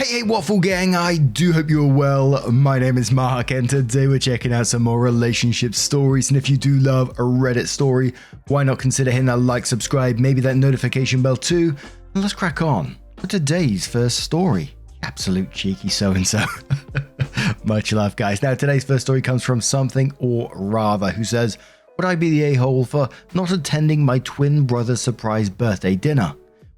Hey, Waffle Gang, I do hope you're well. My name is Mark, and today we're checking out some more relationship stories. And if you do love a Reddit story, why not consider hitting that like, subscribe, maybe that notification bell too? And let's crack on for today's first story. Absolute cheeky so-and-so. Much love, guys. Now, today's first story comes from Something or Rather, who says, would I be the a-hole for not attending my twin brother's surprise birthday dinner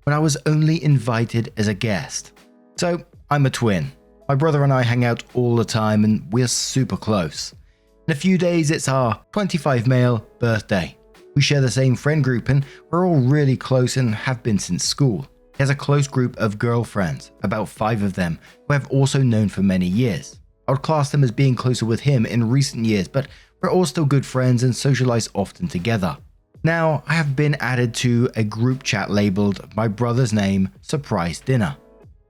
when I was only invited as a guest? So, I'm a twin. My brother and I hang out all the time and we're super close. In a few days, it's our 25 male birthday. We share the same friend group and we're all really close and have been since school. He has a close group of girlfriends, about 5 of them, who I've also known for many years. I would class them as being closer with him in recent years, but we're all still good friends and socialize often together. Now, I have been added to a group chat labeled my brother's name Surprise Dinner.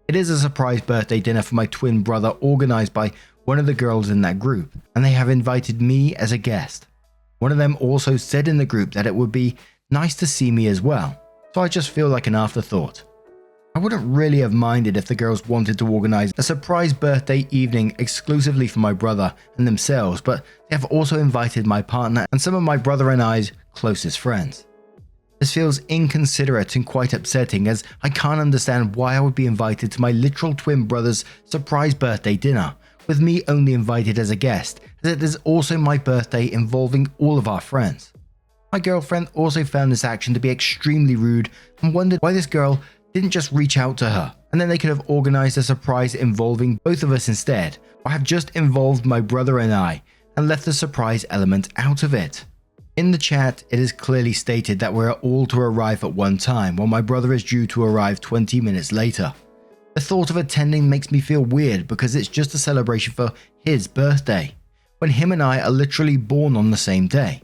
It is a surprise birthday dinner for my twin brother organized by one of the girls in that group, and they have invited me as a guest. One of them also said in the group that it would be nice to see me as well, so I just feel like an afterthought. I wouldn't really have minded if the girls wanted to organize a surprise birthday evening exclusively for my brother and themselves, but they have also invited my partner and some of my brother and I's closest friends. This feels inconsiderate and quite upsetting, as I can't understand why I would be invited to my literal twin brother's surprise birthday dinner, with me only invited as a guest, as it is also my birthday involving all of our friends. My girlfriend also found this action to be extremely rude and wondered why this girl didn't just reach out to her, and then they could have organized a surprise involving both of us instead, or have just involved my brother and I, and left the surprise element out of it. In the chat, it is clearly stated that we're all to arrive at one time, while my brother is due to arrive 20 minutes later. The thought of attending makes me feel weird because it's just a celebration for his birthday, when him and I are literally born on the same day.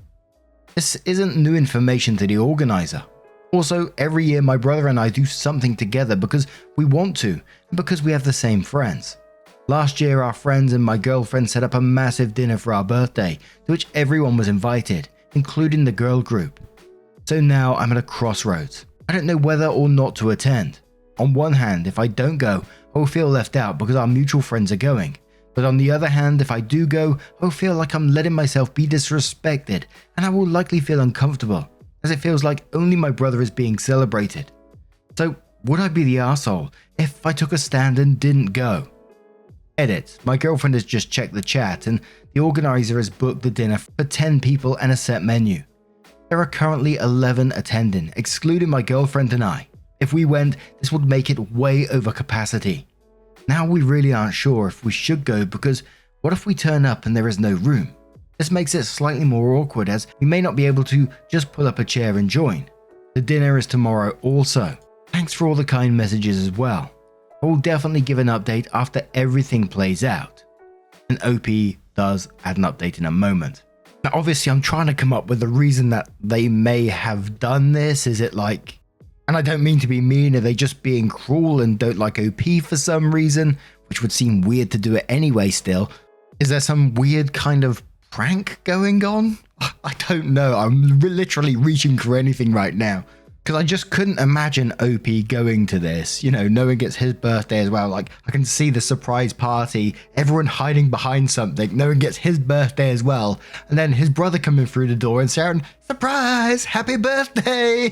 This isn't new information to the organizer. Also, every year my brother and I do something together because we want to, and because we have the same friends. Last year, our friends and my girlfriend set up a massive dinner for our birthday, to which everyone was invited, including the girl group. So now I'm at a crossroads. I don't know whether or not to attend. On one hand, if I don't go, I will feel left out because our mutual friends are going. But on the other hand, if I do go, I will feel like I'm letting myself be disrespected, and I will likely feel uncomfortable, as it feels like only my brother is being celebrated. So would I be the arsehole if I took a stand and didn't go? Edit. My girlfriend has just checked the chat and the organizer has booked the dinner for 10 people and a set menu. There are currently 11 attending, excluding my girlfriend and I. If we went, this would make it way over capacity. Now we really aren't sure if we should go because what if we turn up and there is no room? This makes it slightly more awkward as we may not be able to just pull up a chair and join. The dinner is tomorrow also. Thanks for all the kind messages as well. I will definitely give an update after everything plays out. And OP does add an update in a moment. Now obviously I'm trying to come up with a reason that they may have done this. Is it like, and I don't mean to be mean, are they just being cruel and don't like OP for some reason? Which would seem weird to do it anyway still. Is there some weird kind of prank going on? I don't know. I'm literally reaching for anything right now. Because I just couldn't imagine OP going to this, you know, knowing it's his birthday as well. Like, I can see the surprise party, everyone hiding behind something, knowing it's his birthday as well. And then his brother coming through the door and shouting, surprise, happy birthday.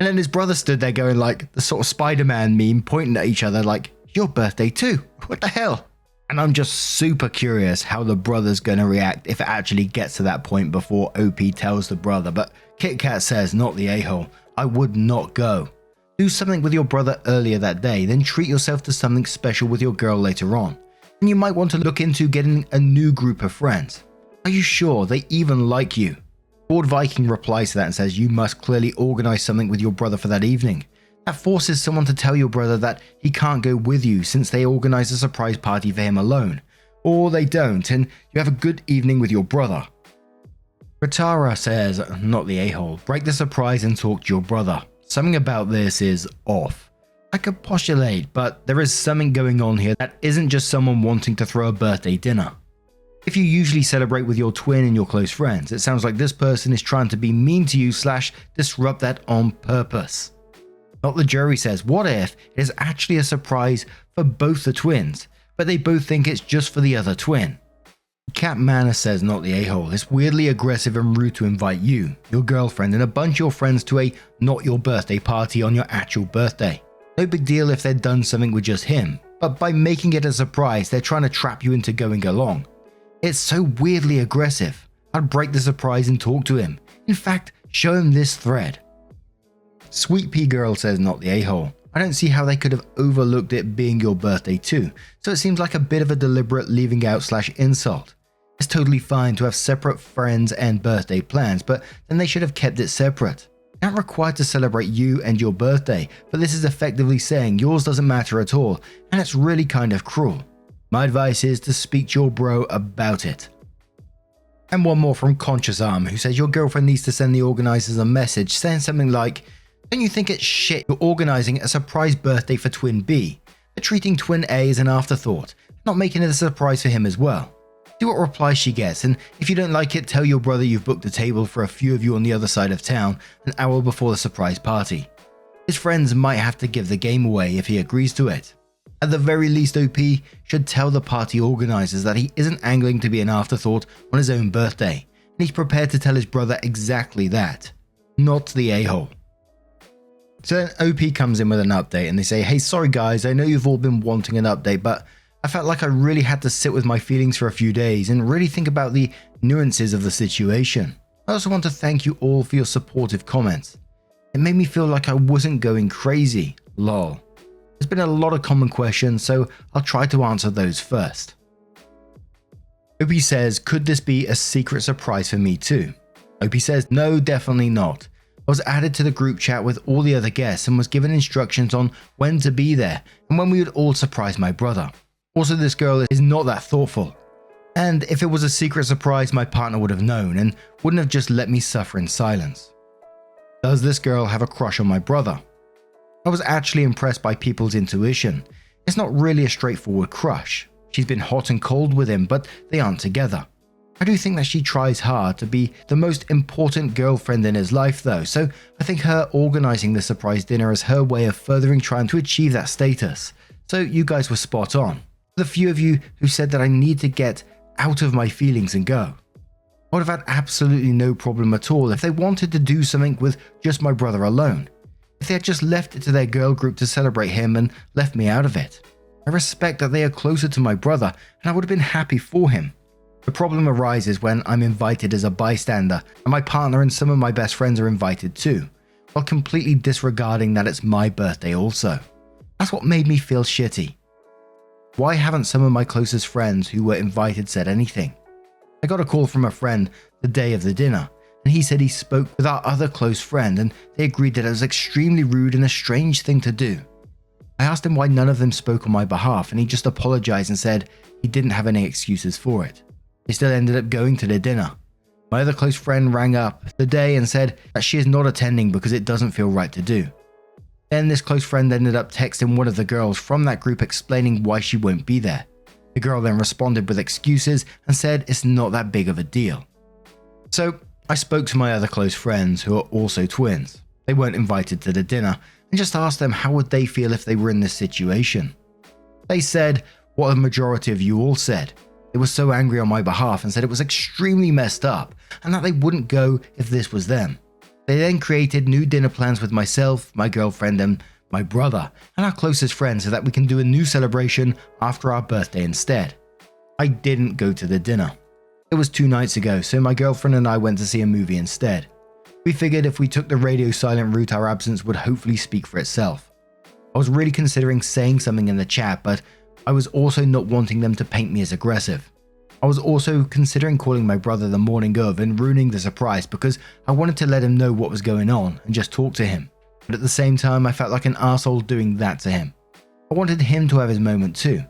And then his brother stood there going like the sort of Spider-Man meme, pointing at each other like, your birthday too. What the hell? And I'm just super curious how the brother's going to react if it actually gets to that point before OP tells the brother. But KitKat says, not the a-hole. I would not go. Do something with your brother earlier that day, then treat yourself to something special with your girl later on. And you might want to look into getting a new group of friends. Are you sure they even like you? Lord Viking replies to that and says you must clearly organize something with your brother for that evening. That forces someone to tell your brother that he can't go with you since they organize a surprise party for him alone. Or they don't and you have a good evening with your brother. Ratara says, not the a-hole, break the surprise and talk to your brother. Something about this is off. I could postulate, but there is something going on here that isn't just someone wanting to throw a birthday dinner. If you usually celebrate with your twin and your close friends, it sounds like this person is trying to be mean to you / disrupt that on purpose. Not the jury says, what if it is actually a surprise for both the twins, but they both think it's just for the other twin? Cat Manor says, not the a-hole. It's weirdly aggressive and rude to invite you, your girlfriend, and a bunch of your friends to a not your birthday party on your actual birthday. No big deal if they'd done something with just him, but by making it a surprise, they're trying to trap you into going along. It's so weirdly aggressive. I'd break the surprise and talk to him. In fact, show him this thread. Sweet Pea Girl says, not the a-hole. I don't see how they could have overlooked it being your birthday too, so it seems like a bit of a deliberate leaving out / insult. It's totally fine to have separate friends and birthday plans, but then they should have kept it separate. You're not required to celebrate you and your birthday, but this is effectively saying yours doesn't matter at all, and it's really kind of cruel. My advice is to speak to your bro about it. And one more from Conscious Arm, who says your girlfriend needs to send the organizers a message saying something like, don't you think it's shit you're organizing a surprise birthday for Twin B, but treating Twin A as an afterthought, not making it a surprise for him as well? See what reply she gets, and if you don't like it, tell your brother you've booked a table for a few of you on the other side of town an hour before the surprise party. His friends might have to give the game away if he agrees to it. At the very least, OP should tell the party organizers that he isn't angling to be an afterthought on his own birthday, and he's prepared to tell his brother exactly that. Not the a-hole. So then OP comes in with an update and they say, hey, sorry guys, I know you've all been wanting an update, but I felt like I really had to sit with my feelings for a few days and really think about the nuances of the situation. I also want to thank you all for your supportive comments. It made me feel like I wasn't going crazy, lol. There's been a lot of common questions, so I'll try to answer those first. OP says, could this be a secret surprise for me too? OP says, no, definitely not. I was added to the group chat with all the other guests and was given instructions on when to be there and when we would all surprise my brother. Also, this girl is not that thoughtful. And if it was a secret surprise, my partner would have known and wouldn't have just let me suffer in silence. Does this girl have a crush on my brother? I was actually impressed by people's intuition. It's not really a straightforward crush. She's been hot and cold with him, but they aren't together. I do think that she tries hard to be the most important girlfriend in his life though, so I think her organizing the surprise dinner is her way of furthering trying to achieve that status. So you guys were spot on. The few of you who said that I need to get out of my feelings and go. I would have had absolutely no problem at all if they wanted to do something with just my brother alone. If they had just left it to their girl group to celebrate him and left me out of it. I respect that they are closer to my brother and I would have been happy for him. The problem arises when I'm invited as a bystander and my partner and some of my best friends are invited too, while completely disregarding that it's my birthday also. That's what made me feel shitty. Why haven't some of my closest friends who were invited said anything? I got a call from a friend the day of the dinner, and he said he spoke with our other close friend and they agreed that it was extremely rude and a strange thing to do. I asked him why none of them spoke on my behalf and he just apologized and said he didn't have any excuses for it. They still ended up going to the dinner. My other close friend rang up the day and said that she is not attending because it doesn't feel right to do. Then this close friend ended up texting one of the girls from that group explaining why she won't be there. The girl then responded with excuses and said it's not that big of a deal. So I spoke to my other close friends who are also twins. They weren't invited to the dinner and just asked them how would they feel if they were in this situation. They said what a majority of you all said. They were so angry on my behalf and said it was extremely messed up and that they wouldn't go if this was them. They then created new dinner plans with myself, my girlfriend and my brother and our closest friend so that we can do a new celebration after our birthday instead. I didn't go to the dinner. It was 2 nights ago, so my girlfriend and I went to see a movie instead. We figured if we took the radio silent route, our absence would hopefully speak for itself. I was really considering saying something in the chat, but I was also not wanting them to paint me as aggressive. I was also considering calling my brother the morning of and ruining the surprise because I wanted to let him know what was going on and just talk to him. But at the same time, I felt like an arsehole doing that to him. I wanted him to have his moment too.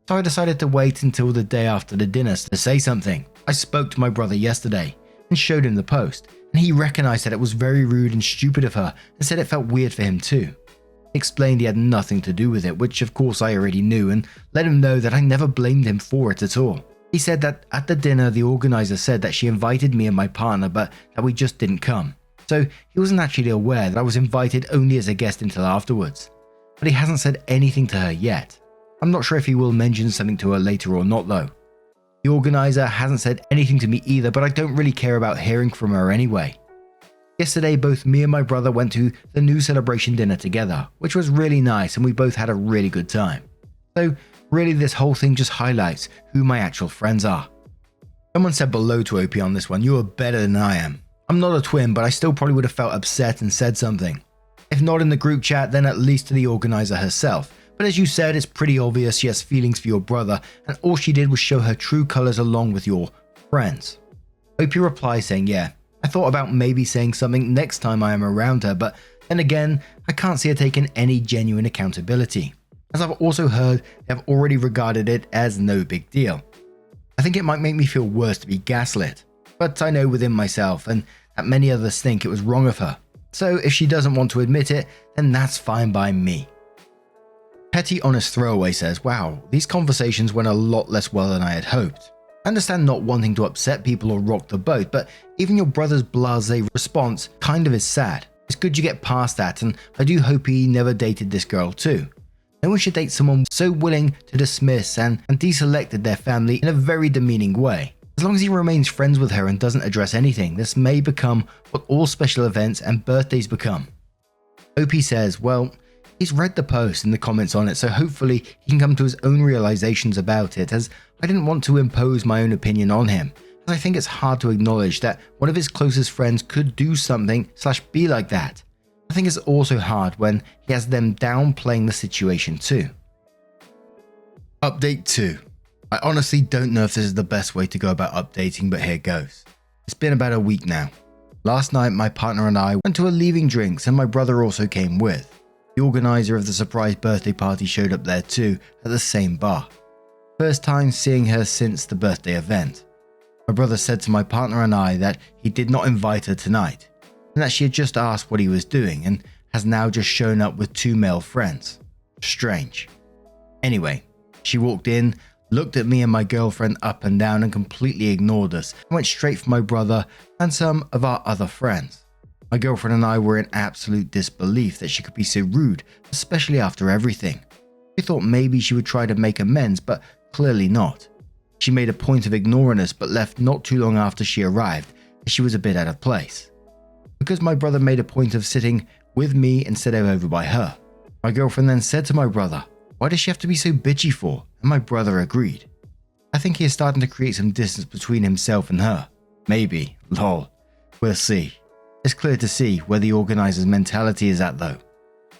So I decided to wait until the day after the dinner to say something. I spoke to my brother yesterday and showed him the post, and he recognized that it was very rude and stupid of her and said it felt weird for him too. He explained he had nothing to do with it, which of course I already knew, and let him know that I never blamed him for it at all. He said that at the dinner the organizer said that she invited me and my partner but that we just didn't come. so he wasn't actually aware that I was invited only as a guest until afterwards. But he hasn't said anything to her yet. I'm not sure if he will mention something to her later or not though. The organizer hasn't said anything to me either, but I don't really care about hearing from her anyway. Yesterday, both me and my brother went to the new celebration dinner together, which was really nice and we both had a really good time. So really this whole thing just highlights who my actual friends are. Someone said below to OP on this one, "You are better than I am." I'm not a twin, but I still probably would have felt upset and said something. If not in the group chat, then at least to the organizer herself. But as you said, it's pretty obvious she has feelings for your brother, and all she did was show her true colors along with your friends. OP replies saying, "Yeah, I thought about maybe saying something next time I am around her, but then again, I can't see her taking any genuine accountability. As I've also heard, they have already regarded it as no big deal. I think it might make me feel worse to be gaslit, but I know within myself and that many others think it was wrong of her. So if she doesn't want to admit it, then that's fine by me." Petty Honest Throwaway says, "Wow, these conversations went a lot less well than I had hoped. I understand not wanting to upset people or rock the boat, but even your brother's blasé response kind of is sad. It's good you get past that, and I do hope he never dated this girl too. No one should date someone so willing to dismiss and deselected their family in a very demeaning way. As long as he remains friends with her and doesn't address anything, this may become what all special events and birthdays become." OP says, "Well, he's read the post and the comments on it, so hopefully he can come to his own realizations about it, as I didn't want to impose my own opinion on him, as I think it's hard to acknowledge that one of his closest friends could do something / be like that. I think it's also hard when he has them downplaying the situation too." Update 2. I honestly don't know if this is the best way to go about updating, but here goes. It's been about a week now. Last night my partner and I went to a leaving drinks and my brother also came with. The organizer of the surprise birthday party showed up there too, at the same bar. First time seeing her since the birthday event. My brother said to my partner and I that he did not invite her tonight, and that she had just asked what he was doing and has now just shown up with 2 male friends. Strange. Anyway, she walked in, looked at me and my girlfriend up and down and completely ignored us and went straight for my brother and some of our other friends. My girlfriend and I were in absolute disbelief that she could be so rude, especially after everything. We thought maybe she would try to make amends, but clearly not. She made a point of ignoring us but left not too long after she arrived, as she was a bit out of place. Because my brother made a point of sitting with me instead of over by her. My girlfriend then said to my brother, "Why does she have to be so bitchy for?" And my brother agreed. I think he is starting to create some distance between himself and her. Maybe, lol. We'll see. It's clear to see where the organizer's mentality is at though.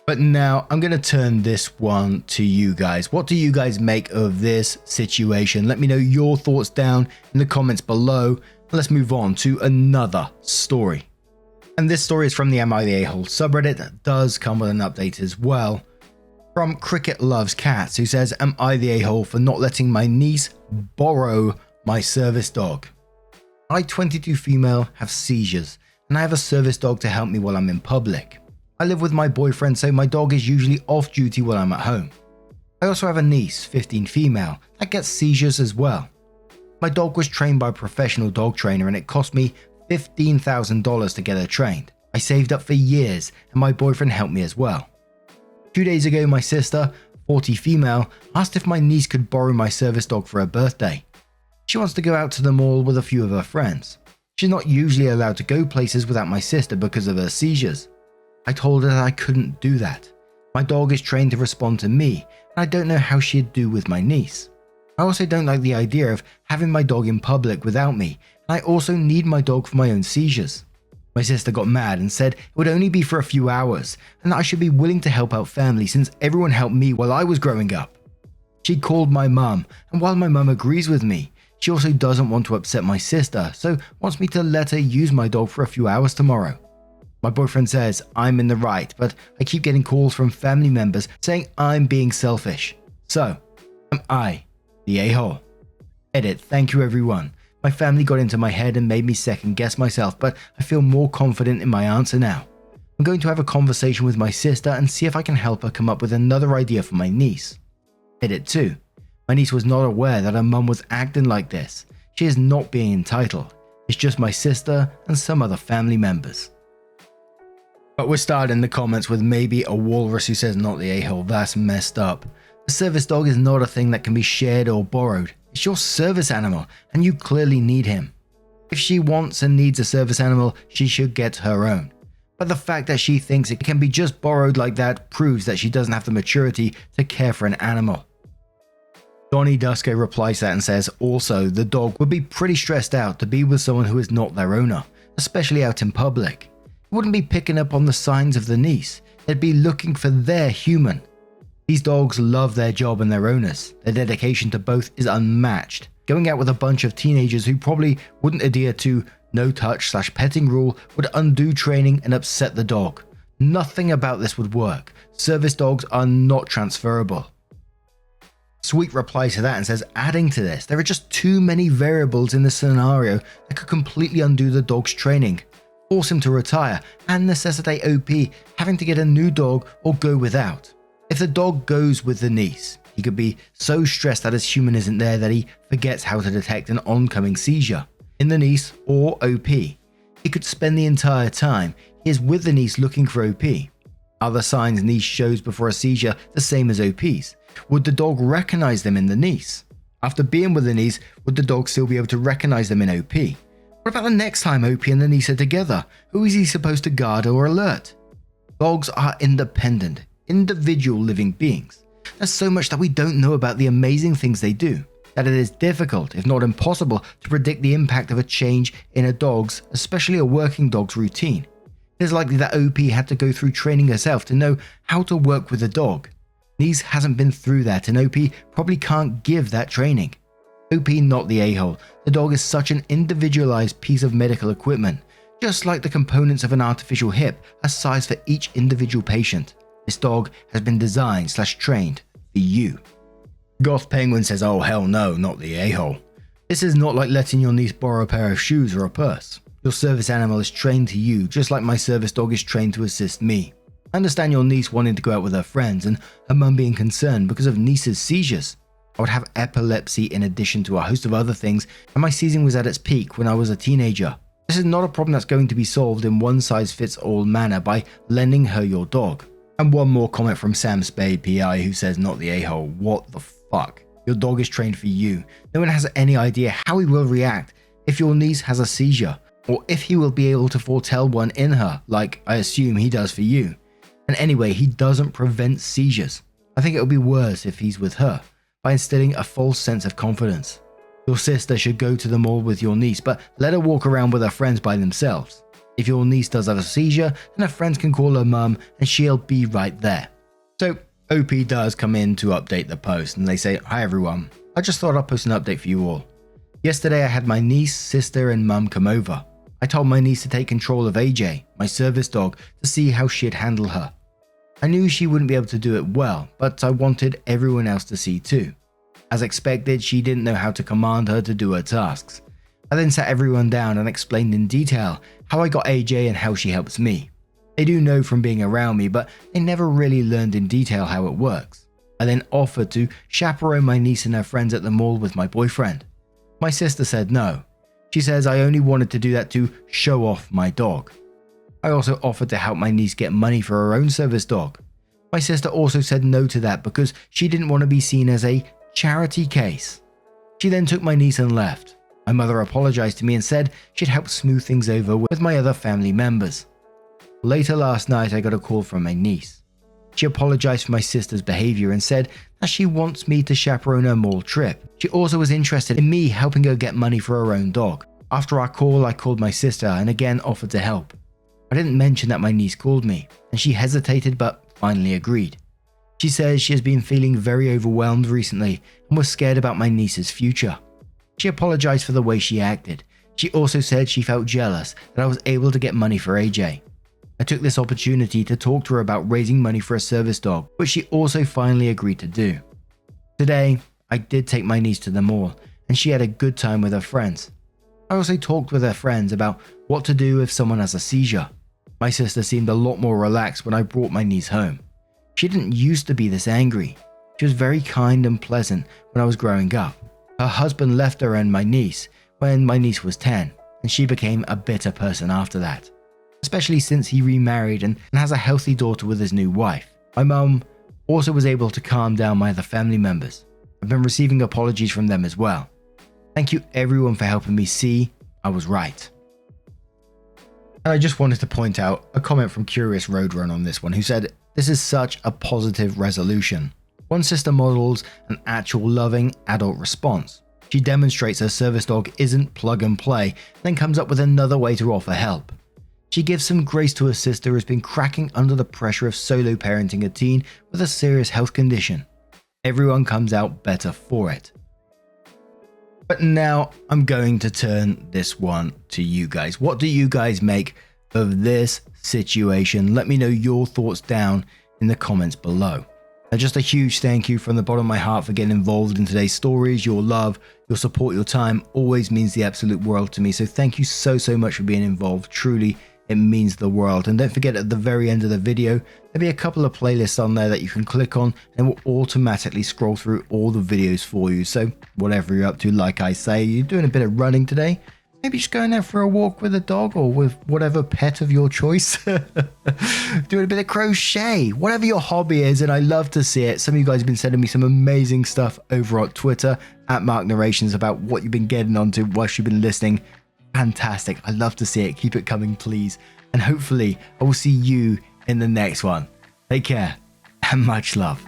But now I'm going to turn this one to you guys. What do you guys make of this situation? Let me know your thoughts down in the comments below. Let's move on to another story. And this story is from the Am I the A-hole subreddit that does come with an update as well. From Cricket Loves Cats, who says, "Am I the a-hole for not letting my niece borrow my service dog? I, 22 female, have seizures, and I have a service dog to help me while I'm in public. I live with my boyfriend, so my dog is usually off duty while I'm at home. I also have a niece, 15 female, that gets seizures as well. My dog was trained by a professional dog trainer and it cost me $15,000 to get her trained. I saved up for years and my boyfriend helped me as well. 2 days ago, my sister, 40 female, asked if my niece could borrow my service dog for her birthday. She wants to go out to the mall with a few of her friends. She's not usually allowed to go places without my sister because of her seizures. I told her that I couldn't do that. My dog is trained to respond to me, and I don't know how she'd do with my niece. I also don't like the idea of having my dog in public without me, and I also need my dog for my own seizures. My sister got mad and said it would only be for a few hours, and that I should be willing to help out family since everyone helped me while I was growing up. She called my mum, and while my mum agrees with me, she also doesn't want to upset my sister, so wants me to let her use my dog for a few hours tomorrow. My boyfriend says I'm in the right, but I keep getting calls from family members saying I'm being selfish. So, am I the a-hole? Edit, thank you everyone. My family got into my head and made me second guess myself, but I feel more confident in my answer now. I'm going to have a conversation with my sister and see if I can help her come up with another idea for my niece. Edit 2. My niece was not aware that her mum was acting like this. She is not being entitled. It's just my sister and some other family members. But we're starting the comments with maybe a walrus who says not the a-hole. That's messed up. A service dog is not a thing that can be shared or borrowed. It's your service animal, and you clearly need him. If she wants and needs a service animal, she should get her own. But the fact that she thinks it can be just borrowed like that proves that she doesn't have the maturity to care for an animal. Donnie Dusko replies to that and says, also, the dog would be pretty stressed out to be with someone who is not their owner, especially out in public. It wouldn't be picking up on the signs of the niece. They'd be looking for their human. These dogs love their job and their owners. Their dedication to both is unmatched. Going out with a bunch of teenagers who probably wouldn't adhere to no touch/petting rule would undo training and upset the dog. Nothing about this would work. Service dogs are not transferable. Sweet replies to that and says, adding to this, there are just too many variables in the scenario that could completely undo the dog's training, force him to retire, and necessitate OP having to get a new dog or go without. If the dog goes with the niece, he could be so stressed that his human isn't there that he forgets how to detect an oncoming seizure in the niece or OP. He could spend the entire time he is with the niece looking for OP. Are the signs niece shows before a seizure the same as OP's? Would the dog recognize them in the niece? After being with the niece, would the dog still be able to recognize them in OP? What about the next time OP and the niece are together? Who is he supposed to guard or alert? Dogs are independent, individual living beings. There's so much that we don't know about the amazing things they do, that it is difficult, if not impossible, to predict the impact of a change in a dog's, especially a working dog's, routine. It is likely that OP had to go through training herself to know how to work with a dog. Niece hasn't been through that, and OP probably can't give that training. OP not the a-hole. The dog is such an individualized piece of medical equipment. Just like the components of an artificial hip are sized for each individual patient. This dog has been designed/trained for you. Goth Penguin says, oh hell no, not the a-hole. This is not like letting your niece borrow a pair of shoes or a purse. Your service animal is trained to you, just like my service dog is trained to assist me. I understand your niece wanting to go out with her friends and her mum being concerned because of niece's seizures. I would have epilepsy in addition to a host of other things, and my seizing was at its peak when I was a teenager. This is not a problem that's going to be solved in one-size-fits-all manner by lending her your dog. And one more comment from Sam Spade PI who says, not the a-hole, what the fuck? Your dog is trained for you. No one has any idea how he will react if your niece has a seizure, or if he will be able to foretell one in her, like I assume he does for you. And anyway, he doesn't prevent seizures. I think it would be worse if he's with her, by instilling a false sense of confidence. Your sister should go to the mall with your niece, but let her walk around with her friends by themselves. If your niece does have a seizure, then her friends can call her mum and she'll be right there. So OP does come in to update the post and they say, hi everyone, I just thought I'd post an update for you all. Yesterday I had my niece, sister and mum come over. I told my niece to take control of AJ, my service dog, to see how she'd handle her. I knew she wouldn't be able to do it well, but I wanted everyone else to see too. As expected, she didn't know how to command her to do her tasks. I then sat everyone down and explained in detail how I got AJ and how she helps me. They do know from being around me, but they never really learned in detail how it works. I then offered to chaperone my niece and her friends at the mall with my boyfriend. My sister said no. She says I only wanted to do that to show off my dog. I also offered to help my niece get money for her own service dog. My sister also said no to that because she didn't want to be seen as a charity case. She then took my niece and left. My mother apologized to me and said she'd help smooth things over with my other family members. Later last night I got a call from my niece. She apologized for my sister's behavior and said that she wants me to chaperone her mall trip. She also was interested in me helping her get money for her own dog. After our call, I called my sister and again offered to help. I didn't mention that my niece called me, and she hesitated but finally agreed. She says she has been feeling very overwhelmed recently and was scared about my niece's future. She apologized for the way she acted. She also said she felt jealous that I was able to get money for AJ. I took this opportunity to talk to her about raising money for a service dog, which she also finally agreed to do. Today, I did take my niece to the mall, and she had a good time with her friends. I also talked with her friends about what to do if someone has a seizure. My sister seemed a lot more relaxed when I brought my niece home. She didn't used to be this angry. She was very kind and pleasant when I was growing up. Her husband left her and my niece when my niece was 10, and she became a bitter person after that. especially since he remarried and has a healthy daughter with his new wife. My mum also was able to calm down my other family members. I've been receiving apologies from them as well. Thank you everyone for helping me see I was right. And I just wanted to point out a comment from Curious Roadrun on this one, who said, "This is such a positive resolution. One sister models an actual loving adult response. She demonstrates her service dog isn't plug and play, then comes up with another way to offer help. She gives some grace to her sister who has been cracking under the pressure of solo parenting a teen with a serious health condition. Everyone comes out better for it." But now I'm going to turn this one to you guys. What do you guys make of this situation? Let me know your thoughts down in the comments below. And just a huge thank you from the bottom of my heart for getting involved in today's stories. Your love, your support, your time always means the absolute world to me. So thank you so much for being involved. Truly, it means the world. And don't forget, at the very end of the video, there'll be a couple of playlists on there that you can click on and will automatically scroll through all the videos for you. So whatever you're up to, like I say, you're doing a bit of running today, maybe just going out for a walk with a dog or with whatever pet of your choice. Doing a bit of crochet, whatever your hobby is, and I love to see it. Some of you guys have been sending me some amazing stuff over on Twitter at Mark Narrations about what you've been getting onto whilst you've been listening. Fantastic. I love to see it. Keep it coming, please. And hopefully I will see you in the next one. Take care and much love.